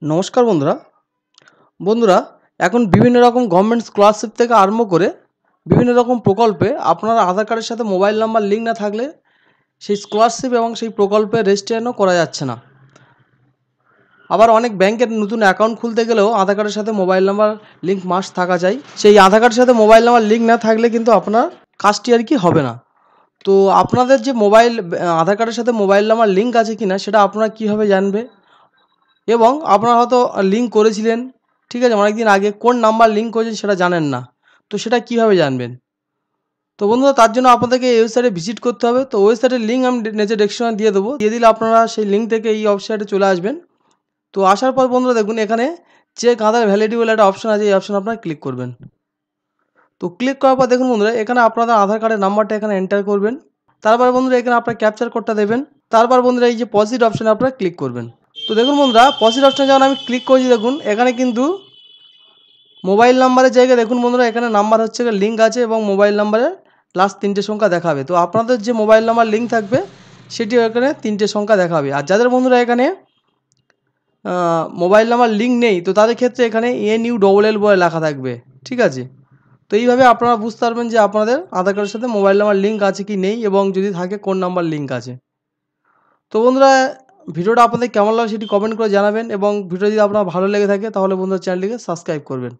নমস্কার বন্ধুরা। বন্ধুরা, এখন বিভিন্ন রকম গভর্নমেন্ট স্কলারশিপ থেকে আরম্ভ করে বিভিন্ন রকম প্রকল্পে আপনার আধার কার্ডের সাথে মোবাইল নাম্বার লিঙ্ক না থাকলে সেই স্কলারশিপ এবং সেই প্রকল্পে রেজিস্ট্রেশনও করা যাচ্ছে না। আবার অনেক ব্যাংকের নতুন অ্যাকাউন্ট খুলতে গেলেও আধার কার্ডের সাথে মোবাইল নাম্বার লিঙ্ক মাস্ট থাকা চাই। সেই আধার কার্ডের সাথে মোবাইল নাম্বার লিঙ্ক না থাকলে কিন্তু আপনার কাজটি আর কি হবে না। তো আপনাদের যে আধার কার্ডের সাথে মোবাইল নাম্বার লিঙ্ক আছে কি না সেটা আপনারা কীভাবে জানবে, এবং আপনারা হয়তো লিঙ্ক করেছিলেন, ঠিক আছে, অনেক দিন আগে কোন নাম্বার লিঙ্ক করেছেন সেটা জানেন না, তো সেটা কীভাবে জানবেন? তো বন্ধুরা, তার জন্য আপনাদেরকে এই ওয়েবসাইটে ভিজিট করতে হবে। তো ওয়েবসাইটের লিঙ্ক আমি নিচে ডেসক্রিপশনে দিয়ে দেবো, দিয়ে দিলে আপনারা সেই লিঙ্ক থেকে এই ওয়েবসাইটে চলে আসবেন। তো আসার পর বন্ধুরা দেখুন, এখানে চেক আধার ভ্যালিডিটি বলে একটা অপশন আছে, এই অপশন আপনারা ক্লিক করবেন। তো ক্লিক করার পর দেখুন বন্ধুরা, এখানে আপনাদের আধার কার্ডের নাম্বারটা এখানে এন্টার করবেন। তারপর বন্ধুরা এখানে আপনার ক্যাপচার কোডটা দেবেন। তারপর বন্ধুরা এই যে পজিট অপশনে আপনারা ক্লিক করবেন। তো দেখুন বন্ধুরা, পজিট অপশনে যখন আমি ক্লিক করেছি দেখুন এখানে কিন্তু মোবাইল নাম্বারের জায়গায় দেখুন বন্ধুরা এখানে নাম্বার হচ্ছে লিঙ্ক আছে এবং মোবাইল নাম্বারের লাস্ট 3টে সংখ্যা দেখাবে। তো আপনাদের যে মোবাইল নাম্বার লিঙ্ক থাকবে সেটি এখানে 3টে সংখ্যা দেখাবে। আর যাদের বন্ধুরা এখানে মোবাইল নাম্বার লিঙ্ক নেই, তো তাদের ক্ষেত্রে এখানে NULL বলে লেখা থাকবে, ঠিক আছে। তো এইভাবে আপনারা বুঝতে পারবেন যে আপনাদের আধার কার্ডের সাথে মোবাইল নাম্বার লিঙ্ক আছে কি নেই, এবং যদি থাকে কোন নাম্বার লিঙ্ক আছে। তো বন্ধুরা, ভিডিওটা আপনাদের কেমন লাগলো সেটি কমেন্ট করে জানাবেন, এবং ভিডিও যদি আপনার ভালো লেগে থাকে তাহলে বন্ধুরা চ্যানেলটিকে সাবস্ক্রাইব করবেন।